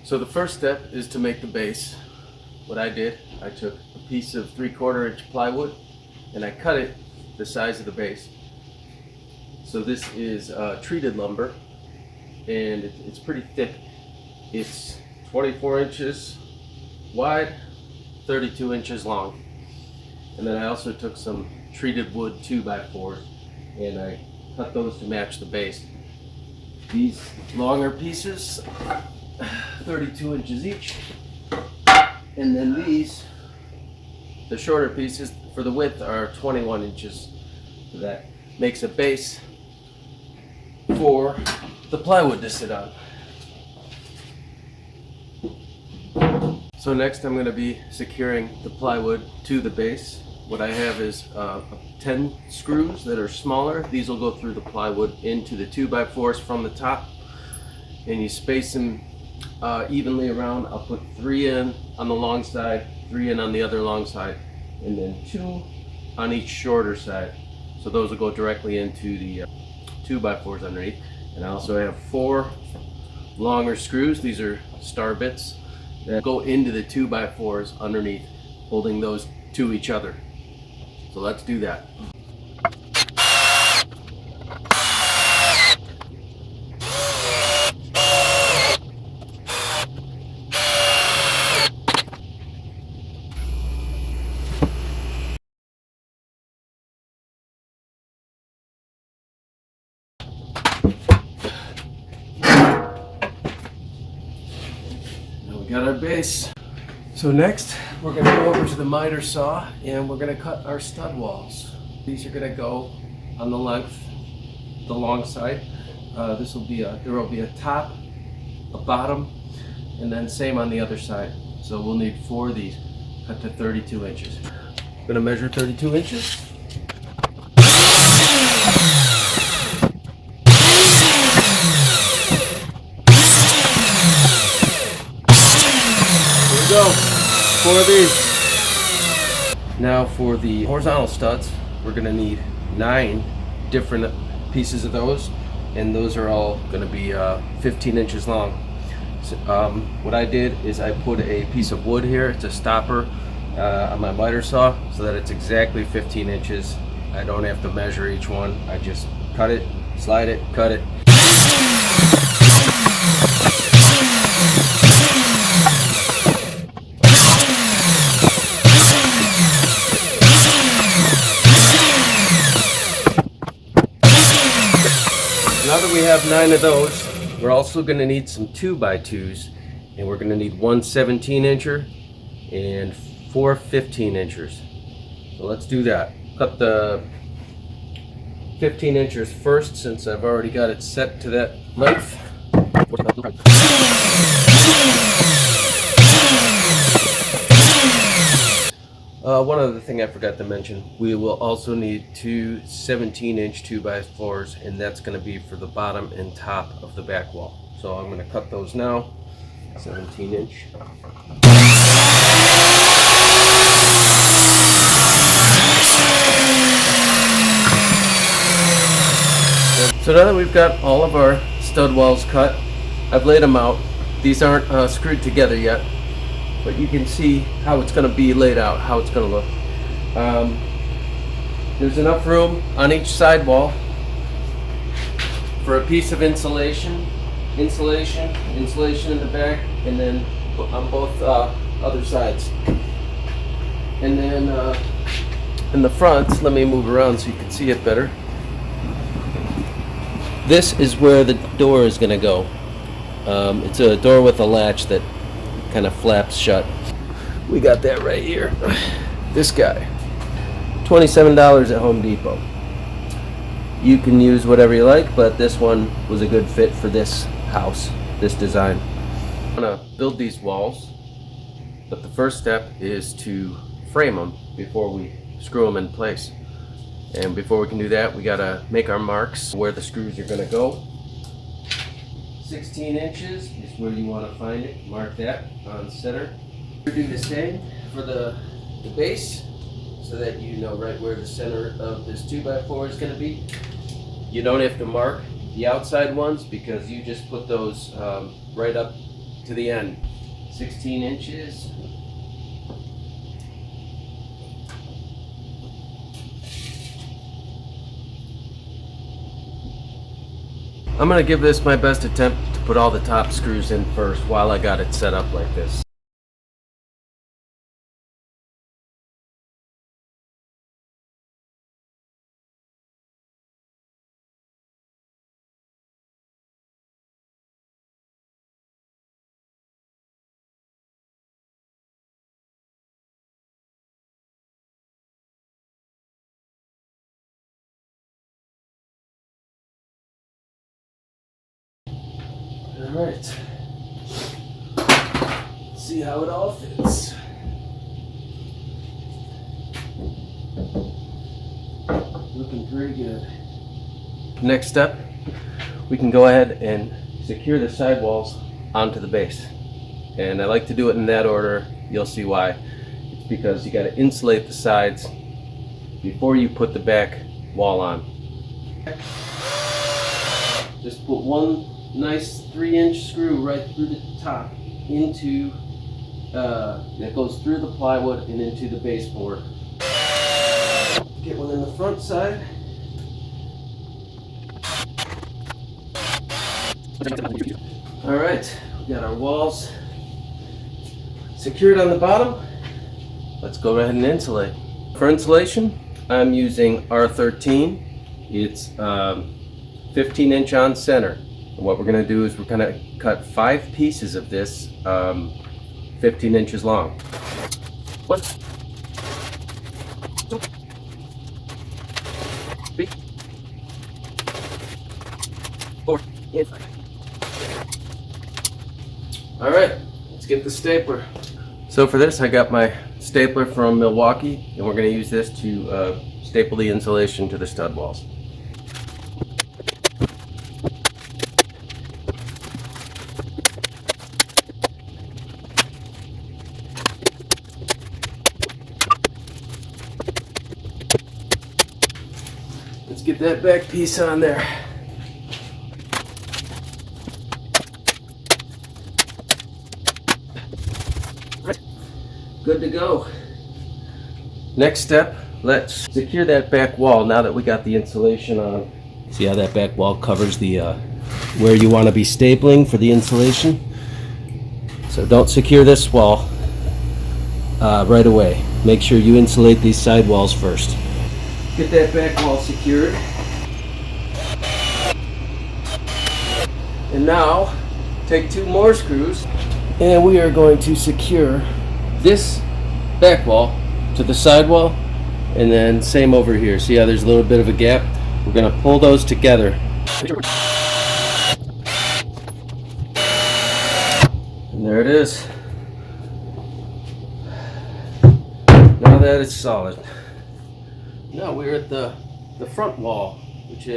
So the first step is to make the base. What I did, I took a piece of 3/4 inch plywood and I cut it the size of the base. So this is treated lumber, and it's pretty thick. It's 24 inches wide, 32 inches long. And then I also took some treated wood 2x4 and I cut those to match the base. These longer pieces, 32 inches each, and then these, the shorter pieces for the width, are 21 inches. So that makes a base for the plywood to sit on. So next I'm going to be securing the plywood to the base. What I have is 10 screws that are smaller. These will go through the plywood into the 2x4s from the top, and you space them evenly around. I'll put 3 in on the long side, 3 in on the other long side, and then 2 on each shorter side. So those will go directly into the 2x4s underneath. And I also have 4 longer screws. These are star bits that go into the 2x4s underneath, holding those to each other. So let's do that. Now we got our base. So next, we're going to go over to the miter saw and we're going to cut our stud walls. These are going to go on the length, the long side. There will be a top, a bottom, and then same on the other side. So we'll need 4 of these, cut to 32 inches. I'm going to measure 32 inches. Here we go. 4 of these. Now for the horizontal studs, we're going to need 9 different pieces of those, and those are all going to be 15 inches long. So, what I did is I put a piece of wood here. It's a stopper on my miter saw, so that it's exactly 15 inches. I don't have to measure each one. I just cut it, slide it, cut it. Now that we have 9 of those, we're also going to need some 2x2s, and we're going to need 1 17-incher and 4 15-inchers. So let's do that. Cut the 15-inchers first, since I've already got it set to that length. One other thing I forgot to mention, we will also need 2 17-inch 2x4s, and that's going to be for the bottom and top of the back wall. So I'm going to cut those now. 17-inch. So now that we've got all of our stud walls cut, I've laid them out. These aren't screwed together yet, but you can see how it's going to be laid out, how it's going to look. There's enough room on each side wall for a piece of insulation in the back, and then on both other sides. And then in the front, let me move around so you can see it better. This is where the door is going to go. It's a door with a latch that kind of flaps shut. We got that right here. This guy, $27 at Home Depot. You can use whatever you like, but this one was a good fit for this house, this design. I'm gonna build these walls, but the first step is to frame them before we screw them in place. And before we can do that, we gotta make our marks where the screws are gonna go. 16 inches is where you want to find it. Mark that on center. We're doing the same for the base, so that you know right where the center of this 2x4 is going to be. You don't have to mark the outside ones, because you just put those right up to the end. 16 inches. I'm gonna give this my best attempt to put all the top screws in first while I got it set up like this. Alright, see how it all fits. Looking pretty good. Next step, we can go ahead and secure the sidewalls onto the base. And I like to do it in that order. You'll see why. It's because you got to insulate the sides before you put the back wall on. Just put one nice 3-inch screw right through the top into that goes through the plywood and into the baseboard. Get one in the front side. All right, we got our walls secured on the bottom. Let's go ahead and insulate. For insulation, I'm using R13. It's 15-inch on center. And what we're going to do is we're going to cut 5 pieces of this 15 inches long. 1, 2, 3, 4, and 5. All right, let's get the stapler. So for this, I got my stapler from Milwaukee, and we're going to use this to staple the insulation to the stud walls. Let's get that back piece on there. Good to go. Next step, let's secure that back wall now that we got the insulation on. See how that back wall covers the where you want to be stapling for the insulation? So don't secure this wall right away. Make sure you insulate these side walls first. Get that back wall secured. And now, take 2 more screws, and we are going to secure this back wall to the side wall, and then same over here. See how there's a little bit of a gap? We're going to pull those together. And there it is. Now that it's solid. Now we're at the front wall, which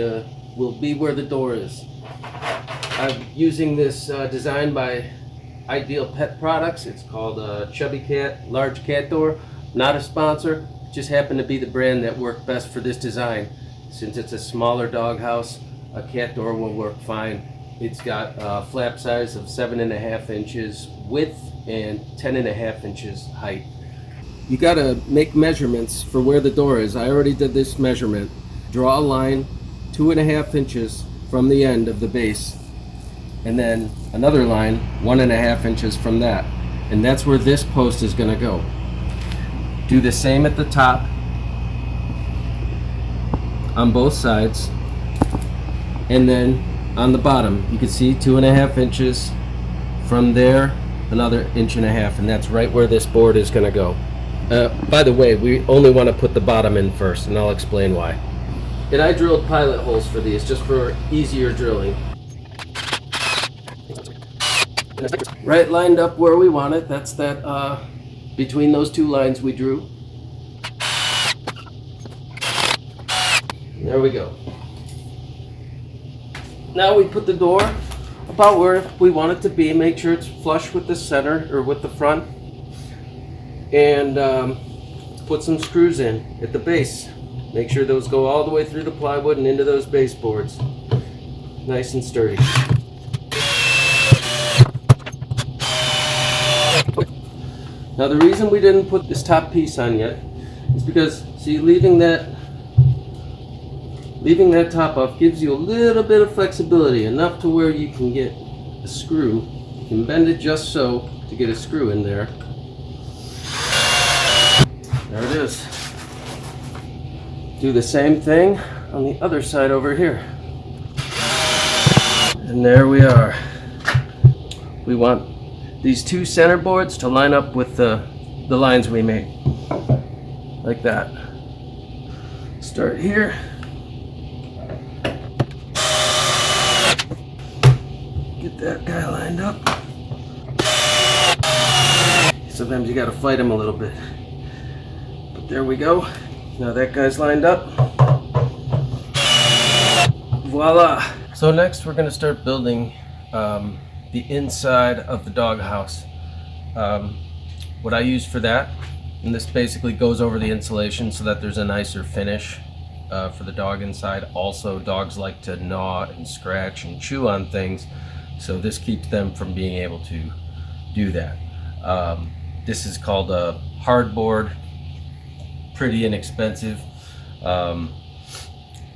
will be where the door is. I'm using this design by Ideal Pet Products. It's called Chubby Cat Large Cat Door. Not a sponsor, just happened to be the brand that worked best for this design. Since it's a smaller doghouse, a cat door will work fine. It's got a flap size of 7.5 inches width and 10.5 inches height. You gotta make measurements for where the door is. I already did this measurement. Draw a line 2.5 inches from the end of the base, and then another line 1.5 inches from that, and that's where this post is gonna go. Do the same at the top on both sides, and then on the bottom you can see 2.5 inches from there, another 1.5 inches, and that's right where this board is gonna go. By the way, we only want to put the bottom in first, and I'll explain why. And I drilled pilot holes for these just for easier drilling. Right lined up where we want it. That's that between those 2 lines we drew. There we go. Now we put the door about where we want it to be. Make sure it's flush with the center or with the front. And put some screws in at the base. Make sure those go all the way through the plywood and into those baseboards. Nice and sturdy. Now the reason we didn't put this top piece on yet is because, see, leaving that top off gives you a little bit of flexibility, enough to where you can get a screw. You can bend it just so to get a screw in there. There it is. Do the same thing on the other side over here. And there we are. We want these two center boards to line up with the lines we made. Like that. Start here. Get that guy lined up. Sometimes you gotta fight him a little bit. But there we go. Now that guy's lined up. Voila! So next we're gonna start building the inside of the doghouse. What I use for that, and this basically goes over the insulation so that there's a nicer finish for the dog inside. Also, dogs like to gnaw and scratch and chew on things, so this keeps them from being able to do that. This is called a hardboard, pretty inexpensive. It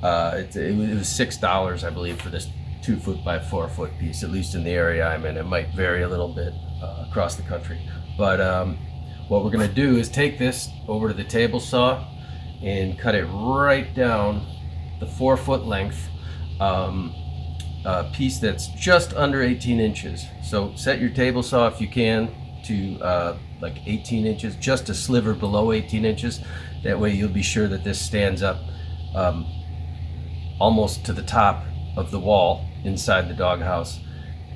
was $6, I believe, for this 2 foot by 4 foot piece, at least in the area I'm in. It might vary a little bit across the country. But what we're gonna do is take this over to the table saw and cut it right down the 4 foot length piece that's just under 18 inches. So set your table saw, if you can, to like 18 inches, just a sliver below 18 inches. That way you'll be sure that this stands up almost to the top of the wall inside the doghouse,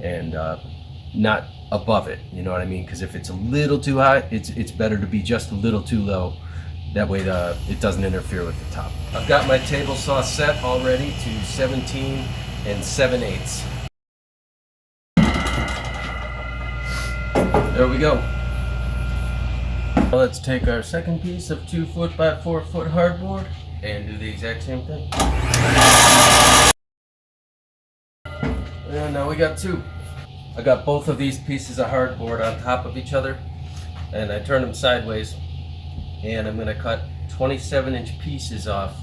and not above it, you know what I mean? Because if it's a little too high, it's better to be just a little too low. That way it doesn't interfere with the top. I've got my table saw set already to 17 7/8. There we go. Now let's take our second piece of 2 foot by 4 foot hardboard and do the exact same thing. And now we got two. I got both of these pieces of hardboard on top of each other, and I turned them sideways, and I'm gonna cut 27-inch pieces off.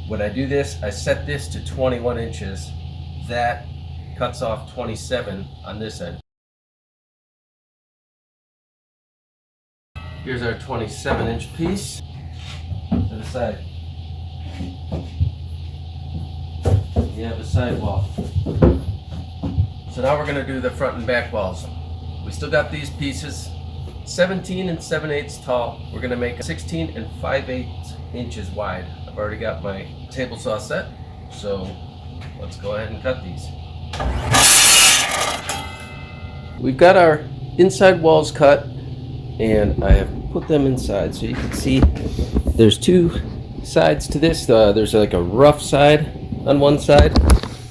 When I do this, I set this to 21 inches. That cuts off 27 on this end. Here's our 27-inch piece to the side. You have a side wall. So now we're going to do the front and back walls. We still got these pieces 17 7/8 tall. We're going to make 16 5/8 inches wide. I've already got my table saw set, so let's go ahead and cut these. We've got our inside walls cut, and I have put them inside so you can see there's two sides to this. There's like a rough side on one side.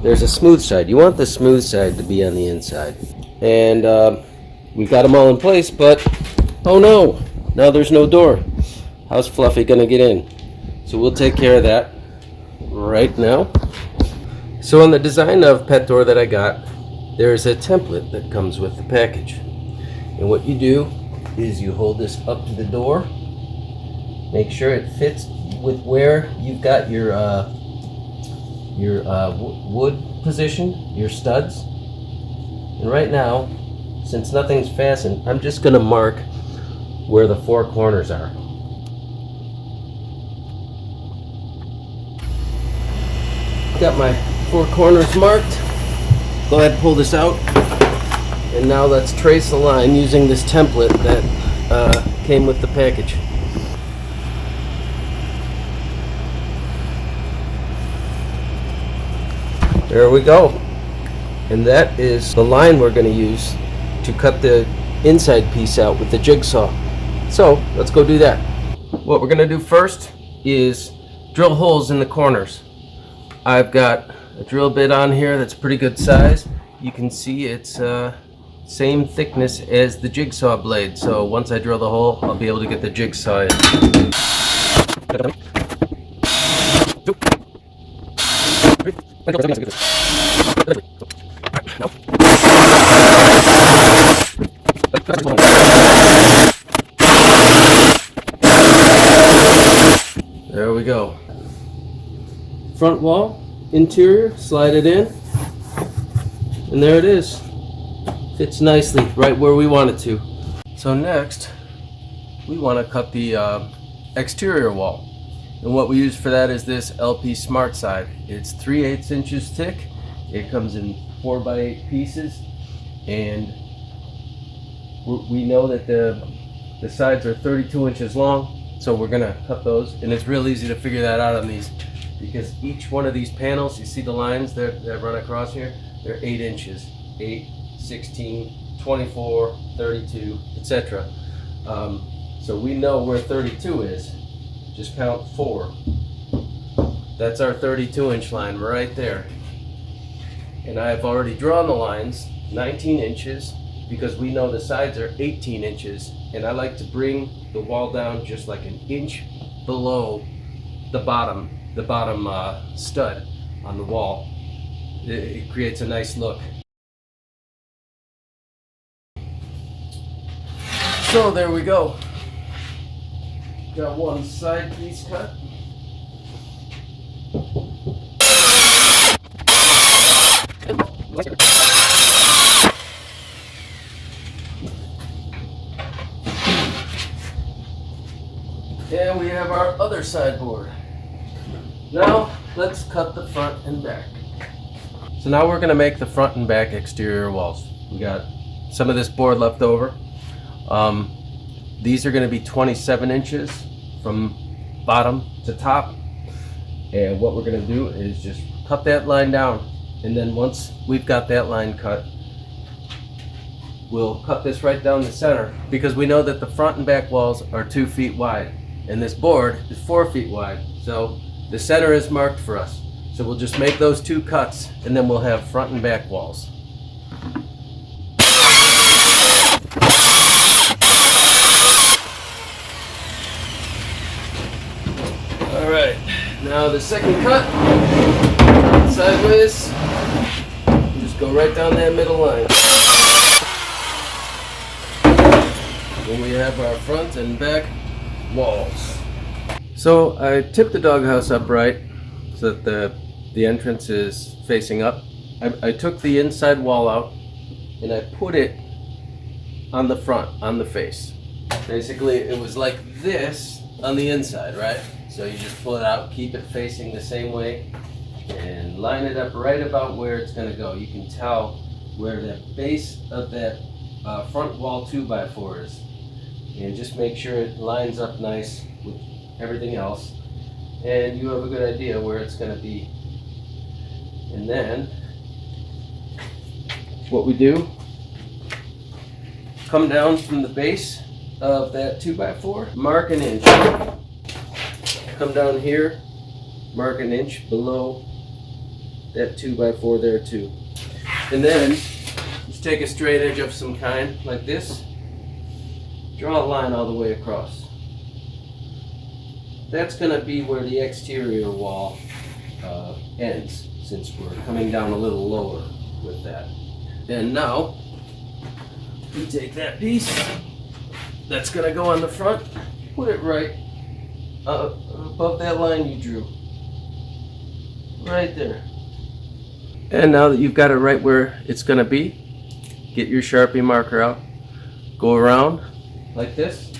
There's a smooth side. You want the smooth side to be on the inside. And we've got them all in place, but oh no, now there's no door. How's Fluffy gonna get in? So we'll take care of that right now. So on the design of pet door that I got, there's a template that comes with the package. And what you do is you hold this up to the door, make sure it fits with where you've got your wood position, your studs. And right now, since nothing's fastened, I'm just going to mark where the four corners are. Got my four corners marked. Go ahead and pull this out. And now let's trace the line using this template that came with the package. There we go. And that is the line we're going to use to cut the inside piece out with the jigsaw. So let's go do that. What we're going to do first is drill holes in the corners. I've got a drill bit on here that's pretty good size. You can see it's same thickness as the jigsaw blade. So once I drill the hole, I'll be able to get the jigsaw in. we go. Front wall, interior, slide it in, and there it is. Fits nicely right where we want it to. So next, we want to cut the exterior wall. And what we use for that is this LP Smart Side. It's 3/8 inches thick. It comes in 4x8 pieces, and we know that the sides are 32 inches long, so we're gonna cut those. And it's real easy to figure that out on these, because each one of these panels, you see the lines that run across here, they're 8 inches. 8, 16, 24, 32, etc. So we know where 32 is. Just count 4. That's our 32-inch line right there. And I've already drawn the lines 19 inches because we know the sides are 18 inches. And I like to bring the wall down just like an inch below the bottom stud on the wall. It creates a nice look. So there we go. Got one side piece cut. And we have our other side board. Now let's cut the front and back. So now we're going to make the front and back exterior walls. We got some of this board left over. These are going to be 27 inches from bottom to top, and what we're going to do is just cut that line down, and then once we've got that line cut, we'll cut this right down the center, because we know that the front and back walls are 2 feet wide and this board is 4 feet wide, so the center is marked for us. So we'll just make those 2 cuts, and then we'll have front and back walls. Alright, now the second cut, sideways, just go right down that middle line. Then we have our front and back walls. So I tipped the doghouse upright so that the entrance is facing up. I took the inside wall out and I put it on the front, on the face. Basically it was like this on the inside, right? So you just pull it out, keep it facing the same way, and line it up right about where it's going to go. You can tell where the base of that front wall 2x4 is. And just make sure it lines up nice with everything else. And you have a good idea where it's going to be. And then, what we do, come down from the base of that 2x4, mark an inch. Come down here, mark an inch below that 2x4 there too. And then just take a straight edge of some kind like this, draw a line all the way across. That's going to be where the exterior wall ends, since we're coming down a little lower with that. And now you take that piece that's going to go on the front, put it right above that line you drew. Right there. And now that you've got it right where it's going to be, get your Sharpie marker out, go around like this,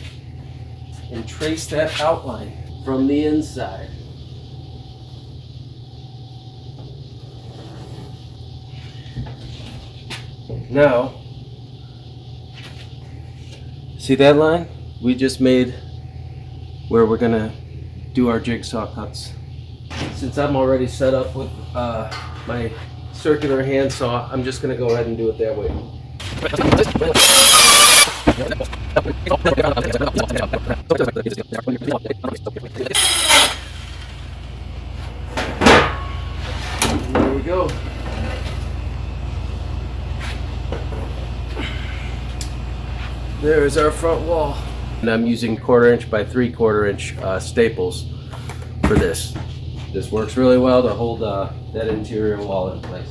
and trace that outline from the inside. Now, see that line? We just made where we're gonna do our jigsaw cuts. Since I'm already set up with my circular handsaw, I'm just gonna go ahead and do it that way. There we go. There is our front wall. And I'm using 1/4 inch by 3/4 inch staples for this. This works really well to hold that interior wall in place.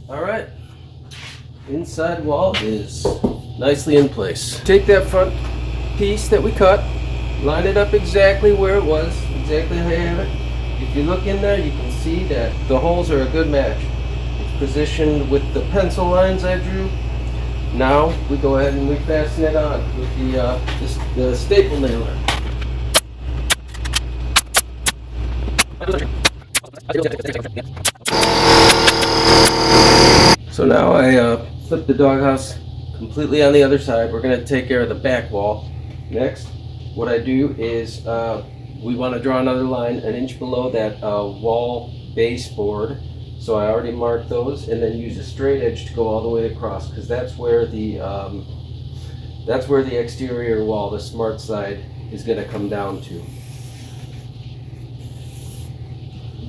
All right, Inside wall is nicely in place. Take that front piece that we cut, line it up exactly where it was, exactly how you have it. If you look in there, you can see that the holes are a good match. It's positioned with the pencil lines I drew. Now we go ahead and we fasten it on with the staple nailer. So now I flip the doghouse completely on the other side. We're going to take care of the back wall. Next, what I do is we want to draw another line an inch below that wall baseboard. So I already marked those, and then use a straight edge to go all the way across, because that's where the exterior wall, the smart side, is going to come down to.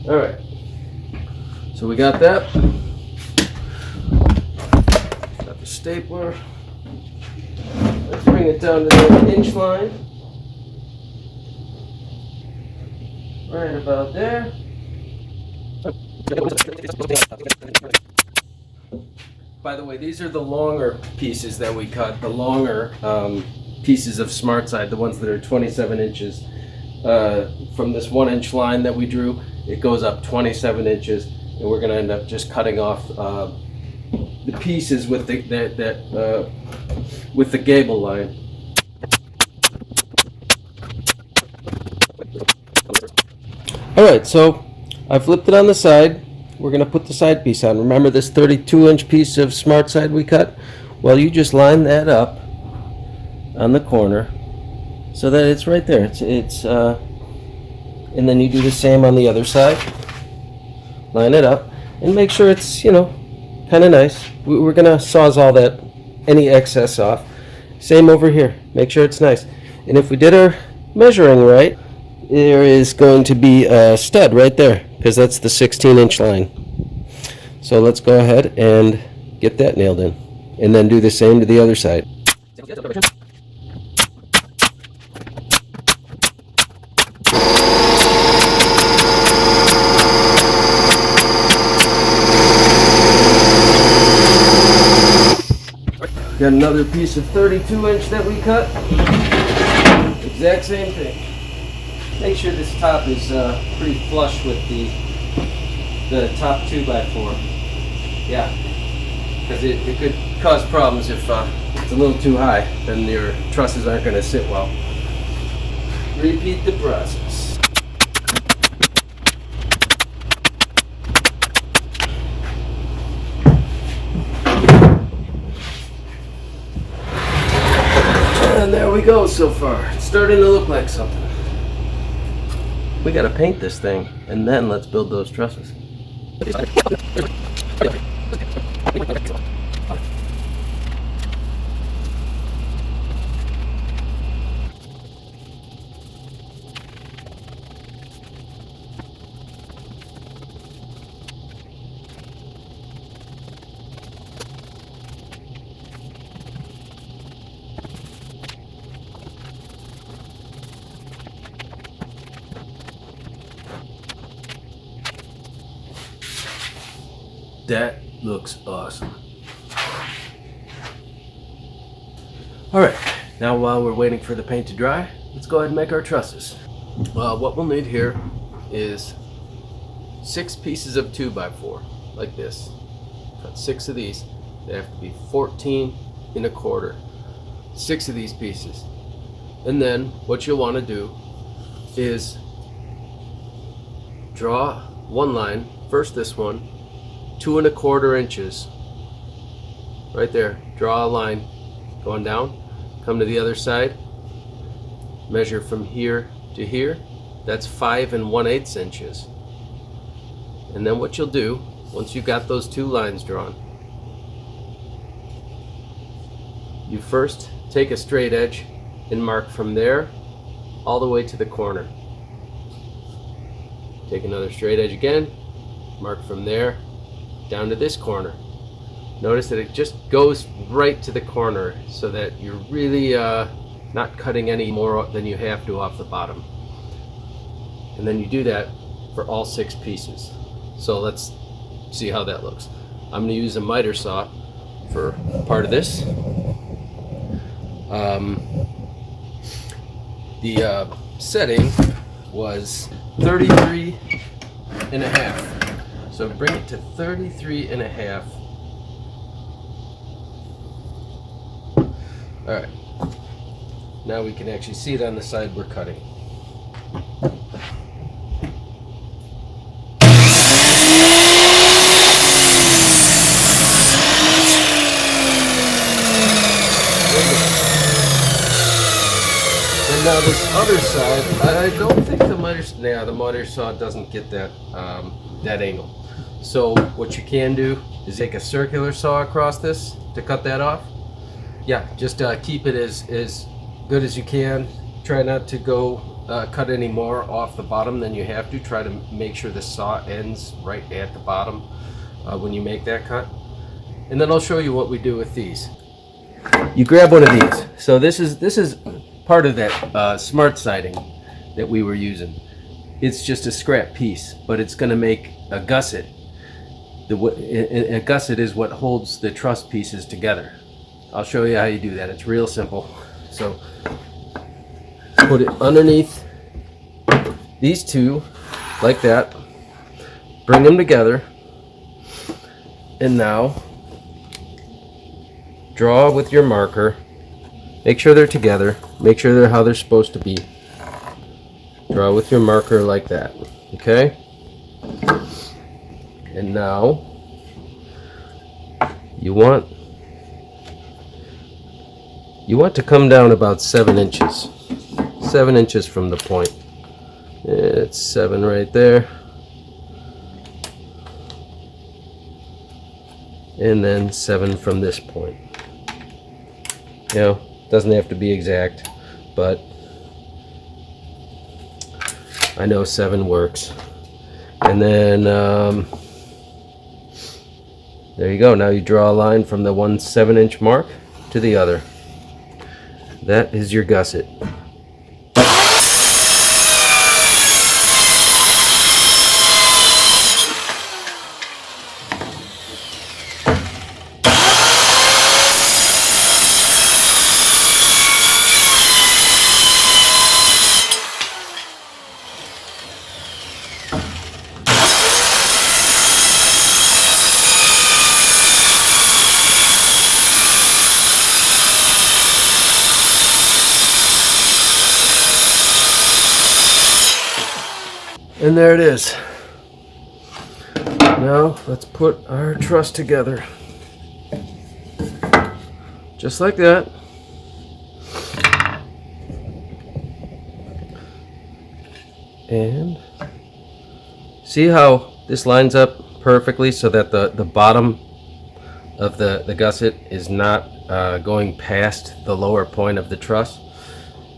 All right. So we got that. Got the stapler. Let's bring it down to the inch line. Right about there. By the way, these are the longer pieces that we cut, the longer pieces of smart side, the ones that are 27 inches. From this 1 inch line that we drew, it goes up 27 inches, and we're going to end up just cutting off the pieces with with the gable line. All right, so I flipped it on the side. We're going to put the side piece on. Remember this 32-inch piece of smart side we cut? Well, you just line that up on the corner so that it's right there. And then you do the same on the other side. Line it up and make sure it's, kind of nice. We're going to sawzall any excess off. Same over here. Make sure it's nice. And if we did our measuring right, there is going to be a stud right there, because that's the 16-inch line. So let's go ahead and get that nailed in, and then do the same to the other side. Got another piece of 32-inch that we cut. Exact same thing. Make sure this top is pretty flush with the top 2x4. Yeah, because it could cause problems if it's a little too high. Then your trusses aren't going to sit well. Repeat the process. And there we go so far. It's starting to look like something. We gotta paint this thing, and then let's build those trusses. That looks awesome. All right, now while we're waiting for the paint to dry, let's go ahead and make our trusses. What we'll need here is 6 pieces of 2x4, like this. Cut 6 of these. They have to be 14 1/4. 6 of these pieces. And then what you'll want to do is draw one line, first this one, 2 1/4 inches. Right there. Draw a line going down. Come to the other side. Measure from here to here. That's 5 1/8 inches. And then what you'll do, once you've got those 2 lines drawn, you first take a straight edge and mark from there all the way to the corner. Take another straight edge again, mark from there down to this corner. Notice that it just goes right to the corner so that you're really not cutting any more than you have to off the bottom. And then you do that for all 6 pieces. So let's see how that looks. I'm going to use a miter saw. for part of this. The setting was 33 and a half. So bring it to 33 and a half. All right. Now we can actually see it on the side we're cutting. And now this other side, I don't think the miter saw doesn't get that that angle. So what you can do is take a circular saw across this to cut that off. Yeah, just keep it as good as you can. Try not to go cut any more off the bottom than you have to. Try to make sure the saw ends right at the bottom when you make that cut. And then I'll show you what we do with these. You grab one of these. So this is part of that smart siding that we were using. It's just a scrap piece, but it's going to make a gusset. A gusset is what holds the truss pieces together. I'll show you how you do that. It's real simple. So put it underneath these two like that. Bring them together. And now draw with your marker. Make sure they're together. Make sure they're how they're supposed to be. Draw with your marker like that. Okay? And now you want to come down about 7 inches. 7 inches from the point. It's 7 right there. And then 7 from this point. You know, doesn't have to be exact, but I know 7 works. And then there you go. Now you draw a line from the 1 7-inch mark to the other. That is your gusset. And there it is. Now let's put our truss together. Just like that. And see how this lines up perfectly so that the bottom of the gusset is not going past the lower point of the truss.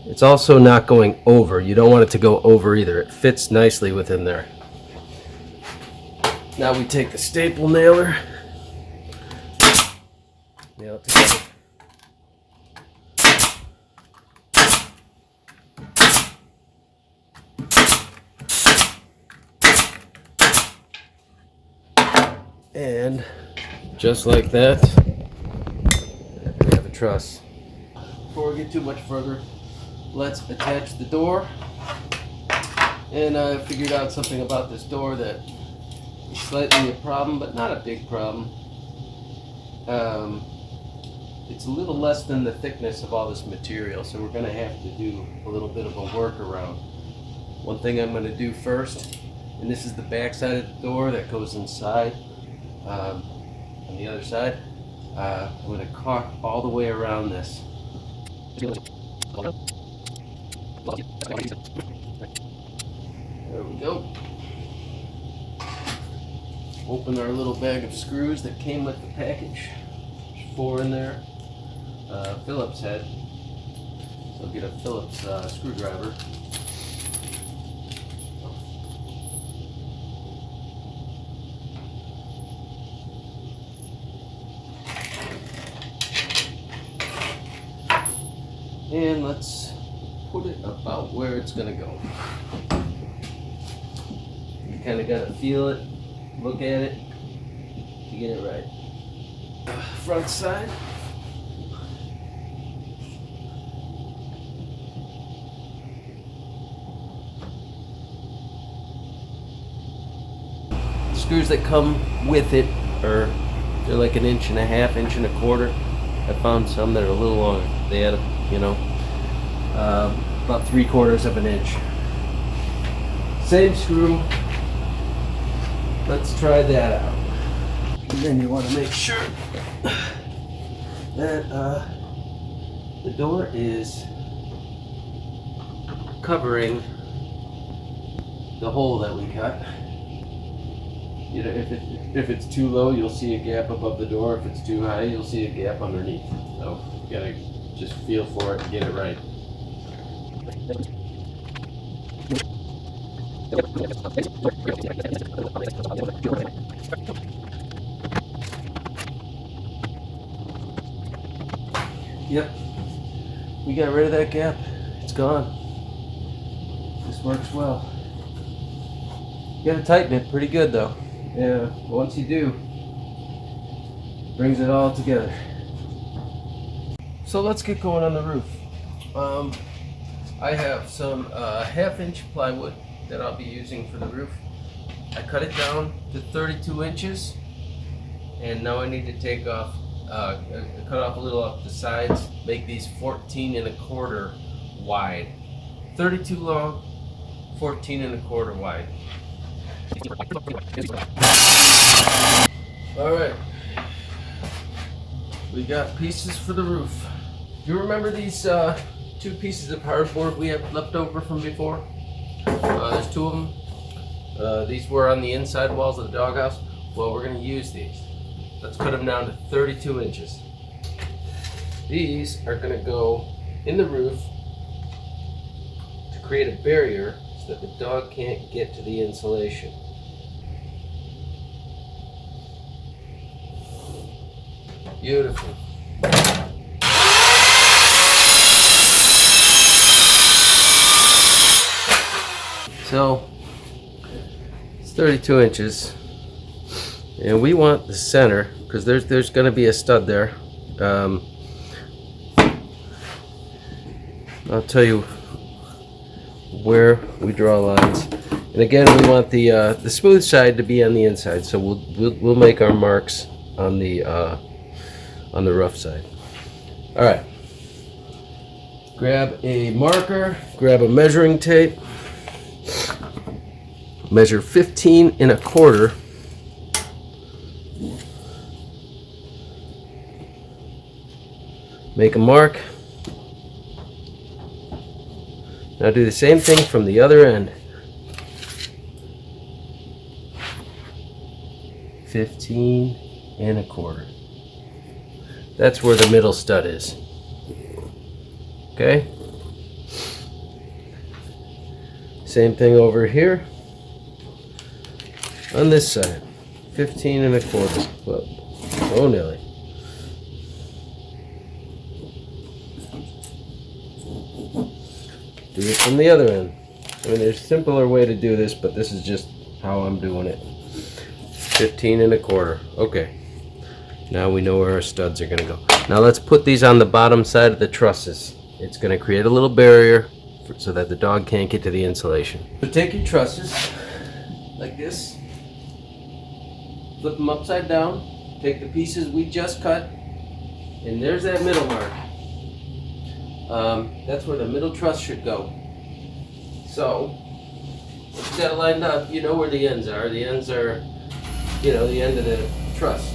It's also not going over. You don't want it to go over either. It fits nicely within there. Now we take the staple nailer, nail it together. And just like that, we have a truss. Before we get too much further, let's attach the door. And I figured out something about this door that is slightly a problem, but not a big problem. It's a little less than the thickness of all this material, so we're going to have to do a little bit of a workaround. One thing I'm going to do first, and this is the back side of the door that goes inside. On the other side, I'm going to caulk all the way around this. There we go. Open our little bag of screws that came with the package. There's 4 in there. Phillips head. So get a Phillips screwdriver. And let's put it about where it's going to go. You kind of got to feel it, look at it to get it right. front side. Screws that come with it they're like 1.5 inches, 1.25 inches. I found some that are a little longer. They had, about 3/4 of an inch. Same screw. Let's try that out. And then you want to make sure that the door is covering the hole that we cut. If it's too low, you'll see a gap above the door. If it's too high, you'll see a gap underneath. So you gotta just feel for it and get it right. Yep, we got rid of that gap. It's gone. This works well. You gotta tighten it pretty good though. Yeah, once you do, brings it all together. So let's get going on the roof. I have some 1/2 inch plywood that I'll be using for the roof. I cut it down to 32 inches, and now I need to take off, cut off a little off the sides, make these 14 1/4 wide. 32 long, 14 1/4 wide. Alright, we got pieces for the roof. Do you remember these 2 pieces of hardboard we have left over from before? There's 2 of them. These were on the inside walls of the doghouse. Well, we're going to use these. Let's cut them down to 32 inches. These are going to go in the roof to create a barrier so that the dog can't get to the insulation. Beautiful. So it's 32 inches, and we want the center because there's going to be a stud there. I'll tell you where we draw lines, and again, we want the smooth side to be on the inside. So we'll make our marks on the rough side. All right. Grab a marker. Grab a measuring tape. Measure 15 1/4. Make a mark. Now do the same thing from the other end. 15 1/4. That's where the middle stud is. Okay? Same thing over here. On this side. 15 1/4. Well, oh nearly. Do it from the other end. I mean, there's a simpler way to do this, but this is just how I'm doing it. 15 1/4. Okay. Now we know where our studs are going to go. Now let's put these on the bottom side of the trusses. It's going to create a little barrier so that the dog can't get to the insulation. So take your trusses like this. Flip them upside down. Take the pieces we just cut. And there's that middle mark. That's where the middle truss should go. So, if you got it lined up, you know where the ends are. The ends are, the end of the truss.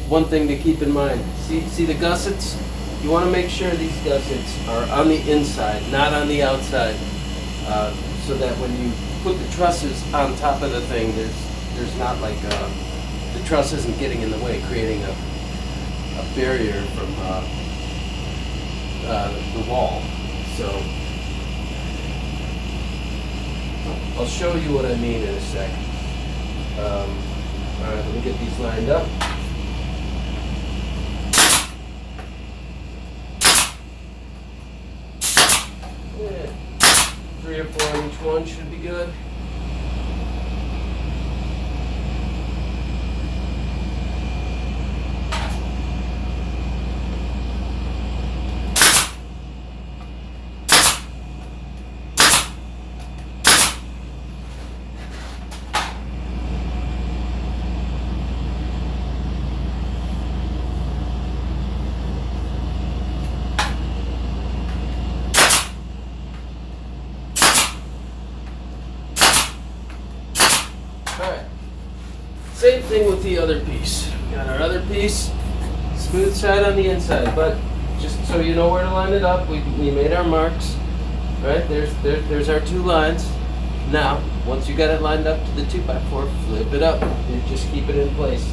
One thing to keep in mind, see the gussets? You want to make sure these gussets are on the inside, not on the outside, so that when you put the trusses on top of the thing, there's not like, the truss isn't getting in the way, creating a barrier from the wall. So I'll show you what I mean in a sec. Alright, let me get these lined up. Yeah, 3 or 4 on each one should be good. Alright, same thing with the other piece. We got our other piece, smooth side on the inside, but just so you know where to line it up, we made our marks. Right, there's our two lines. Now, once you got it lined up to the 2x4, flip it up and just keep it in place.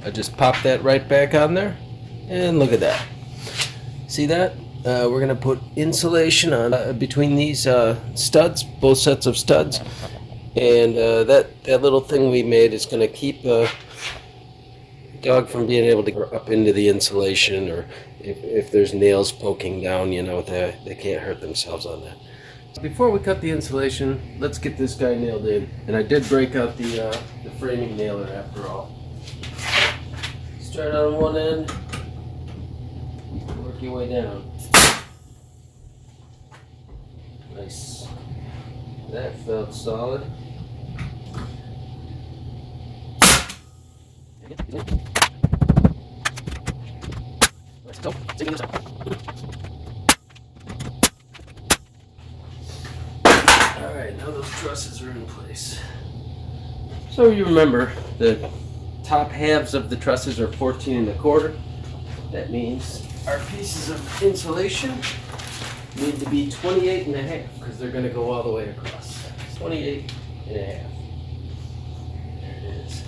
I just pop that right back on there, and look at that. See that? We're gonna put insulation on between these studs, both sets of studs, and that little thing we made is gonna keep the dog from being able to go up into the insulation, or if there's nails poking down, you know, they can't hurt themselves on that. Before we cut the insulation, let's get this guy nailed in, and I did break out the framing nailer after all. Start on one end, work your way down. Nice. That felt solid. Let's go. Alright, now those trusses are in place. So you remember the top halves of the trusses are 14 1/4. That means our pieces of insulation need to be 28 1/2 because they're going to go all the way across. 28 1/2. There it is.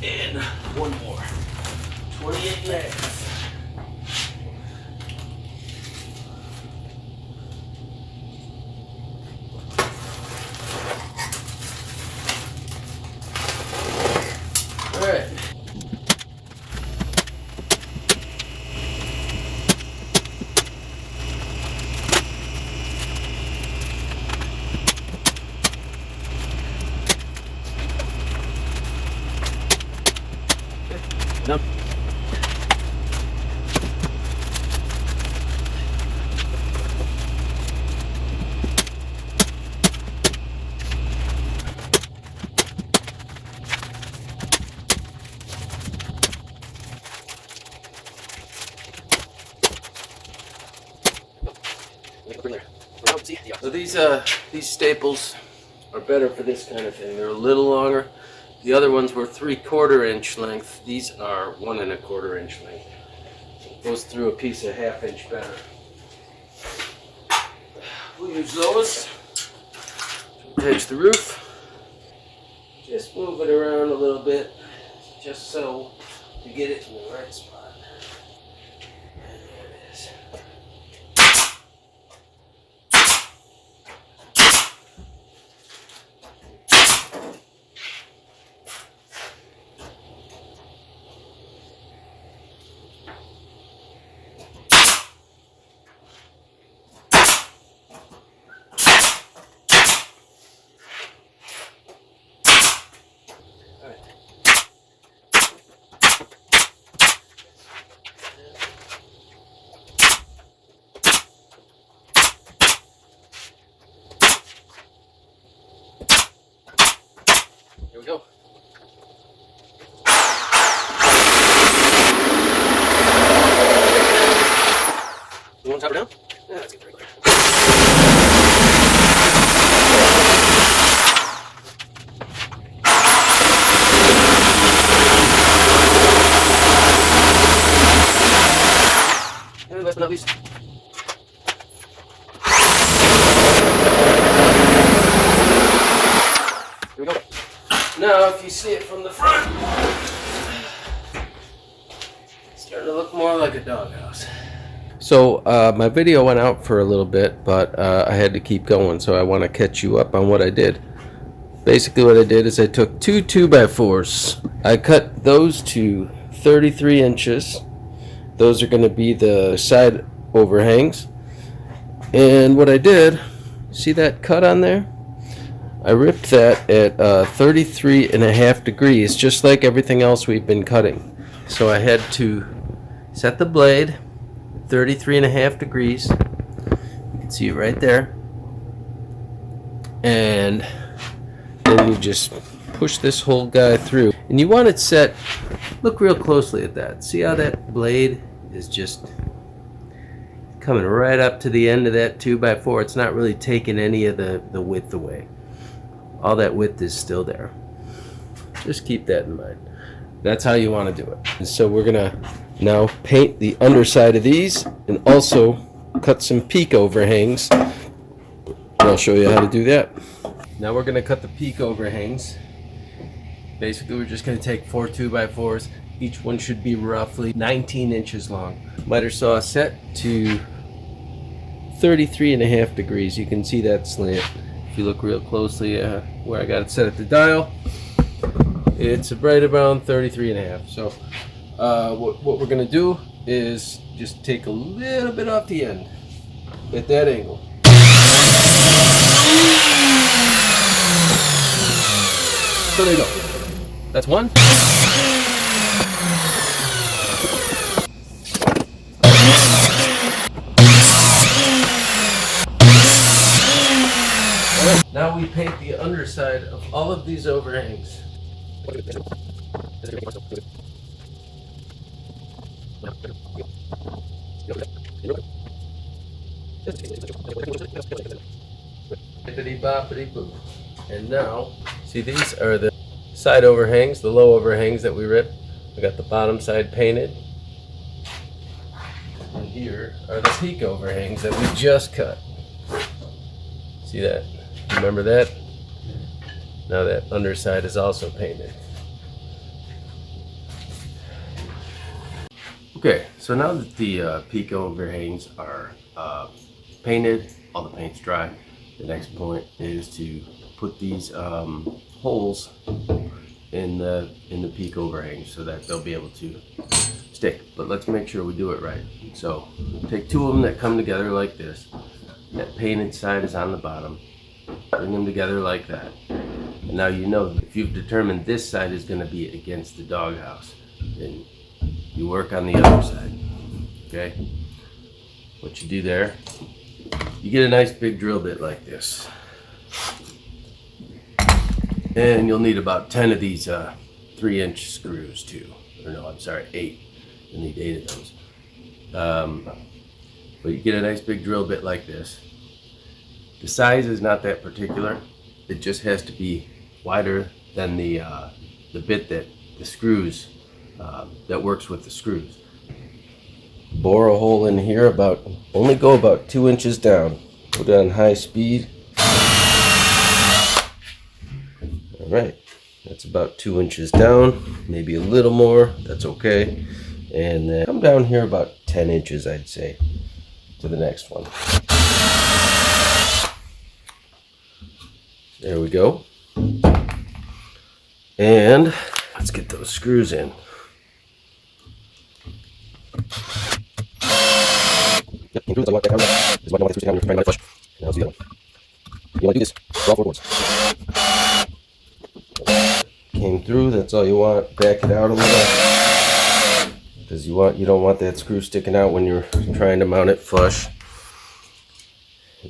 And one more. 28 1/2. Alright. No. So these staples are better for this kind of thing. They're a little longer. The other ones were 3/4 inch length. These are 1 1/4 inch length. It goes through a piece a 1/2 inch better. We'll use those to attach the roof. Just move it around a little bit, just so you get it in the right spot. And there it is. Here we go. You want to top it down? Yeah, that's good. Very clear. And last but not least, here we go. Now, if you see it from the front, it's starting to look more like a doghouse. So my video went out for a little bit, but I had to keep going, so I want to catch you up on what I did. Basically what I did is I took two 2x4s. I cut those to 33 inches. Those are going to be the side overhangs. And what I did, see that cut on there? I ripped that at 33.5 degrees, just like everything else we've been cutting. So I had to set the blade 33.5 degrees. You can see it right there. And then you just push this whole guy through. And you want it set, look real closely at that. See how that blade is just coming right up to the end of that 2x4. It's not really taking any of the width away. All that width is still there. Just keep that in mind. That's how you want to do it. And so we're gonna now paint the underside of these and also cut some peak overhangs. And I'll show you how to do that. Now we're gonna cut the peak overhangs. Basically, we're just gonna take 4 2x4s. Each one should be roughly 19 inches long. Miter saw set to 33.5 degrees. You can see that slant. If you look real closely where I got it set at the dial, it's right around 33.5. So what we're gonna do is just take a little bit off the end at that angle. So there you go. That's one. Now we paint the underside of all of these overhangs. And now, see, these are the side overhangs, the low overhangs that we ripped. We got the bottom side painted. And here are the peak overhangs that we just cut. See that? Remember that? Now that underside is also painted. Okay, so now that the peak overhangs are painted, all the paint's dry, the next point is to put these holes in the peak overhangs so that they'll be able to stick. But let's make sure we do it right. So take two of them that come together like this. That painted side is on the bottom. Bring them together like that. And now you know if you've determined this side is going to be against the doghouse, then you work on the other side. Okay? What you do there, you get a nice big drill bit like this. And you'll need about 10 of these 3-inch screws too. Or no, I'm sorry, 8. You'll need 8 of those. But you get a nice big drill bit like this. The size is not that particular. It just has to be wider than the bit that the screws, that works with the screws. Bore a hole in here only go about 2 inches down. Put it on high speed. All right, that's about 2 inches down, maybe a little more, that's okay. And then come down here about 10 inches, I'd say, to the next one. There we go. And let's get those screws in. Yep, came through. That's all you want. That down. This is what I want to do. You're trying to flush. Now let's do the other one. You want to do this for all 4 boards. Came through. That's all you want. Back it out a little, because you don't want that screw sticking out when you're trying to mount it flush.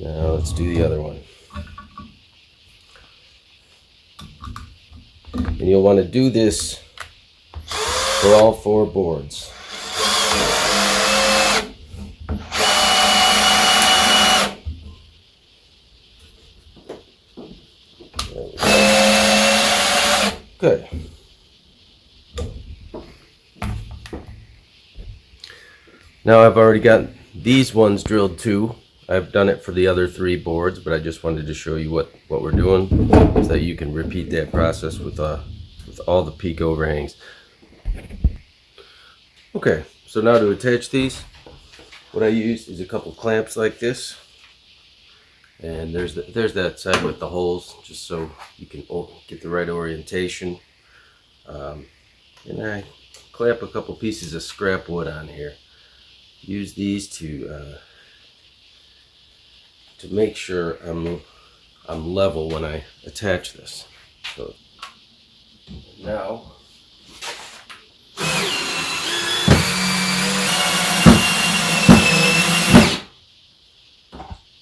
Now let's do the other one. And you'll want to do this for all 4 boards. Good. Now I've already got these ones drilled too. I've done it for the other 3 boards, but I just wanted to show you what we're doing so that you can repeat that process with all the peak overhangs. Okay, so now to attach these, What I use is a couple clamps like this, and there's that side with the holes, just so you can get the right orientation. And I clamp a couple pieces of scrap wood on here. Use these to make sure I'm level when I attach this. So now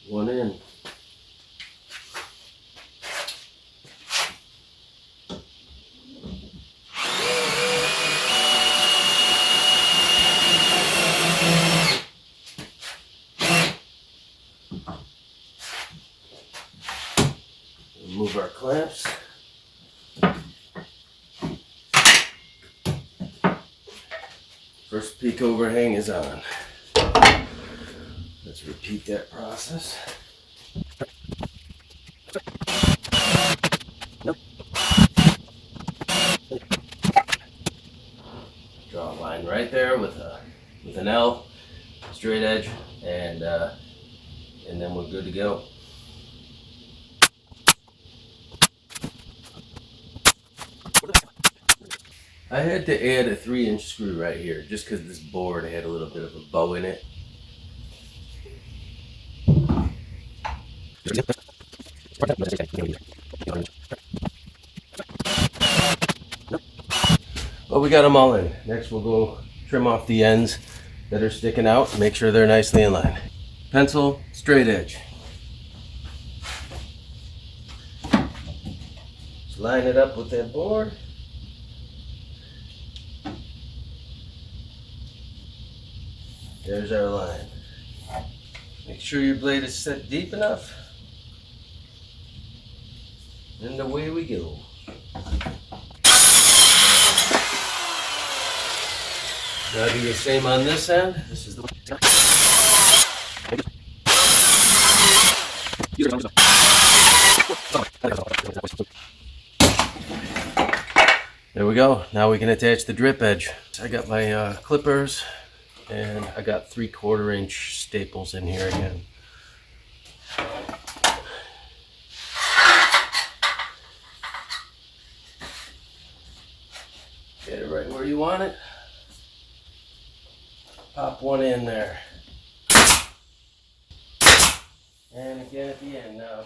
one in. Remove our clamps. First peak overhang is on. Let's repeat that process. Draw a line right there with an L, straight edge, and then we're good to go. I had to add a 3-inch screw right here just because this board had a little bit of a bow in it. But we got them all in. Next we'll go trim off the ends that are sticking out and make sure they're nicely in line. Pencil, straight edge. Just line it up with that board. There's our line. Make sure your blade is set deep enough. And away we go. Now do the same on this end. This is the There we go. Now we can attach the drip edge. I got my clippers, and I got 3/4 inch staples in here again. Get it right where you want it. Pop one in there. And again at the end now.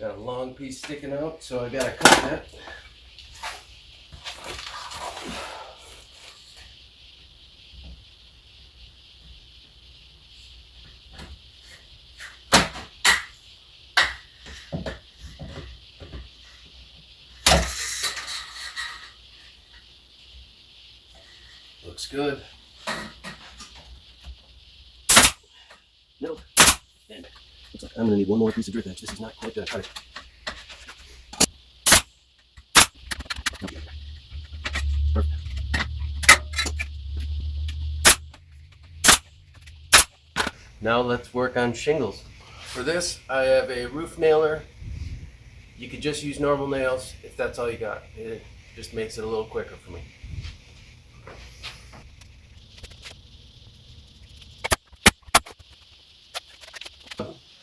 Got a long piece sticking out, so I gotta cut that. Looks good. Nope. And looks like I'm gonna need one more piece of drip edge. This is not quite gonna cut it. Perfect. Now let's work on shingles. For this, I have a roof nailer. You could just use normal nails if that's all you got. It just makes it a little quicker for me.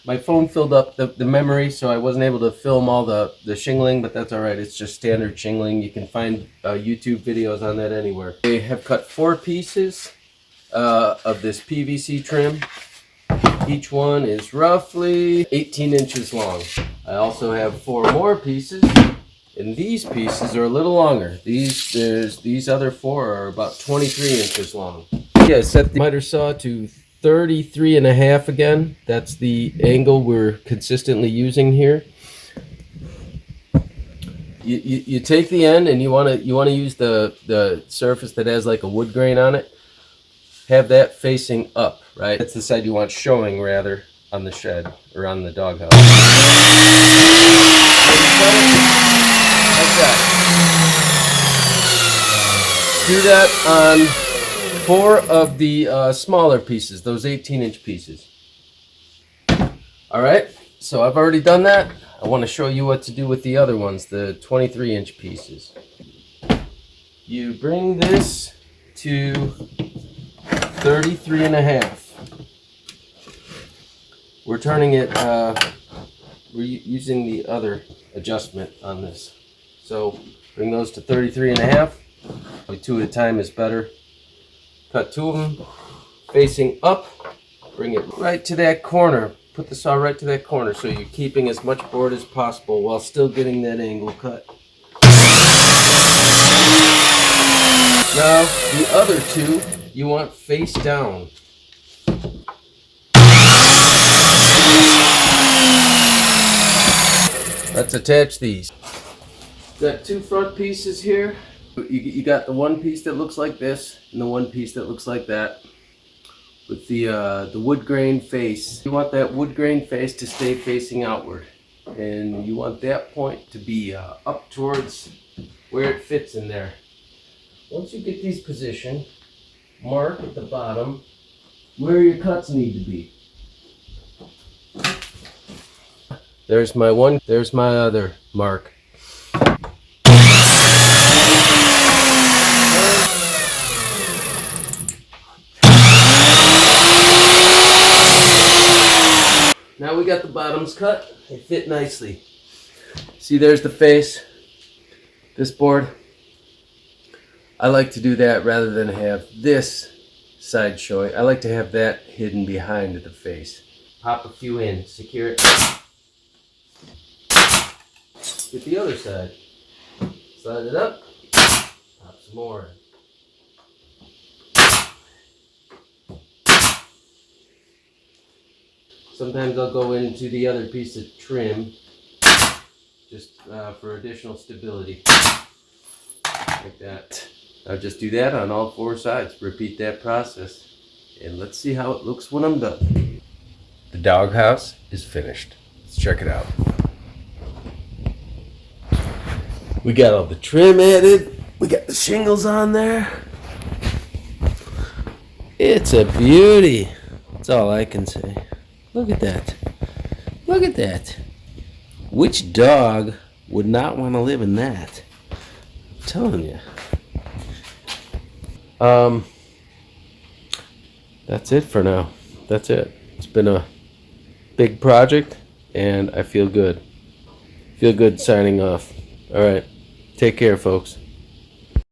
My phone filled up the memory, so I wasn't able to film all the shingling, but that's all right. It's just standard shingling. You can find YouTube videos on that anywhere. I have cut 4 pieces of this PVC trim. Each one is roughly 18 inches long. I also have 4 more pieces, and these pieces are a little longer. These other 4 are about 23 inches long. Yeah, set the miter saw to 33.5 again. That's the angle we're consistently using here. You take the end and you want to use the surface that has like a wood grain on it. Have that facing up, right? That's the side you want showing rather on the shed or on the doghouse. Do that on 4 of the smaller pieces, those 18-inch pieces. All right, so I've already done that. I want to show you what to do with the other ones, the 23-inch pieces. You bring this to 33.5. We're turning it, we're using the other adjustment on this. So bring those to 33.5. Probably 2 at a time is better. Cut 2 of them facing up. Bring it right to that corner. Put the saw right to that corner so you're keeping as much board as possible while still getting that angle cut. Now the other 2 you want face down. Let's attach these. Got 2 front pieces here. You got the one piece that looks like this and the one piece that looks like that with the wood grain face. You want that wood grain face to stay facing outward, and you want that point to be up towards where it fits in there. Once you get these positioned, mark at the bottom where your cuts need to be. There's my one, there's my other mark. Now we got the bottoms cut. They fit nicely. See, there's the face. This board, I like to do that rather than have this side showing. I like to have that hidden behind the face. Pop a few in, secure it. Get the other side. Slide it up. Pop some more in. Sometimes I'll go into the other piece of trim just for additional stability. Like that. I'll just do that on all 4 sides. Repeat that process. And let's see how it looks when I'm done. The doghouse is finished. Let's check it out. We got all the trim added. We got the shingles on there. It's a beauty. That's all I can say. Look at that. Look at that. Which dog would not want to live in that? I'm telling you. That's it for now. That's it. It's been a big project and I feel good. Feel good signing off. All right. Take care, folks.